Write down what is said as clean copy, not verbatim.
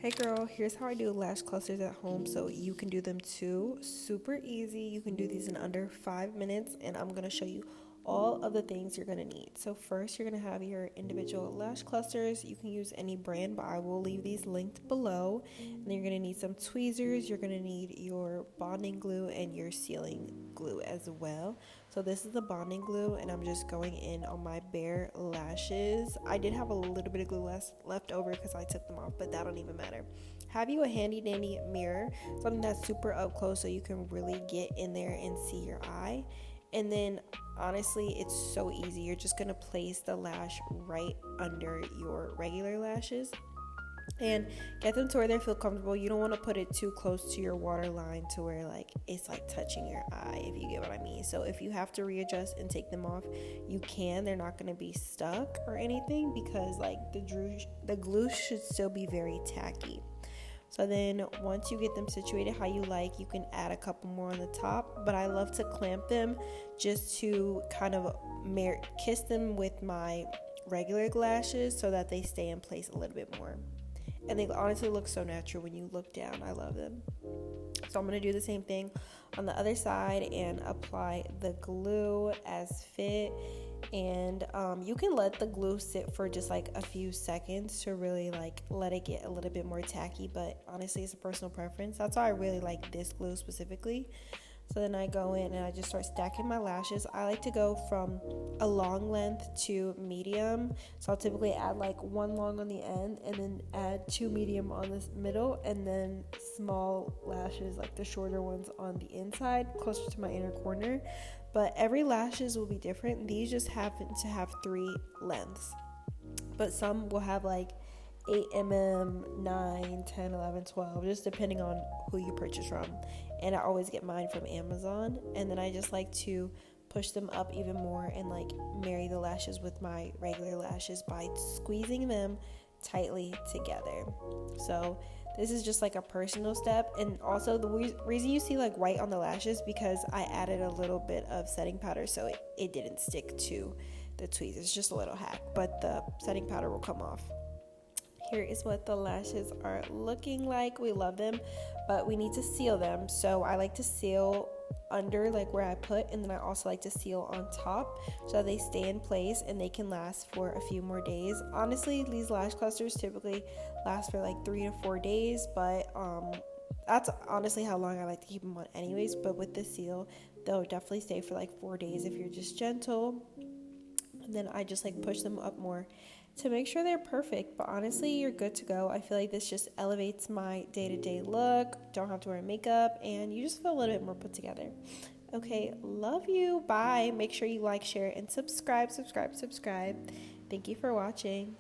Hey girl, here's how I do lash clusters at home so you can do them too. Super easy. You can do these in under 5 minutes, and I'm going to show you all of the things you're going to need. So first, you're going to have your individual lash clusters. You can use any brand, but I will leave these linked below. And then you're going to need some tweezers. You're going to need your bonding glue and your sealing glue as well. So this is the bonding glue, and I'm just going in on my bare lashes. I did have a little bit of glue left over because I took them off, but that don't even matter. Have you a handy dandy mirror, something that's super up close so you can really get in there and see your eye. And then honestly, it's so easy. You're just gonna place the lash right under your regular lashes and get them to where they feel comfortable. You don't want to put it too close to your waterline to where it's touching your eye, if you get what I mean. So if you have to readjust and take them off, you can. They're not going to be stuck or anything because the glue should still be very tacky. So then once you get them situated how you like, you can add a couple more on the top, but I love to clamp them just to kind of kiss them with my regular lashes so that they stay in place a little bit more. And they honestly look so natural when you look down. I love them. So I'm going to do the same thing on the other side and apply the glue as fit. And you can let the glue sit for just a few seconds to really let it get a little bit more tacky. But honestly, it's a personal preference. That's why I really like this glue specifically. So then I go in and I just start stacking my lashes. I like to go from a long length to medium. So I'll typically add one long on the end and then add two medium on the middle and then small lashes, the shorter ones on the inside, closer to my inner corner. But every lashes will be different. These just happen to have 3 lengths. But some will have 8 mm, 9, 10, 11, 12, just depending on who you purchase from. And I always get mine from Amazon. And then I just like to push them up even more and marry the lashes with my regular lashes by squeezing them tightly together. So this is just a personal step. And also the reason you see white on the lashes because I added a little bit of setting powder so it didn't stick to the tweezers. It's just a little hack, but the setting powder will come off. Here is what the lashes are looking like. We love them, but we need to seal them. So I like to seal under where I put, and then I also like to seal on top so they stay in place and they can last for a few more days. Honestly, these lash clusters typically last for 3 to 4 days, but that's honestly how long I like to keep them on anyways. But with the seal, they'll definitely stay for 4 days if you're just gentle. And then I just push them up more to make sure they're perfect. But honestly, you're good to go. I feel like this just elevates my day-to-day look. Don't have to wear makeup, and you just feel a little bit more put together. Okay, love you. Bye. Make sure you like, share, and subscribe. Thank you for watching.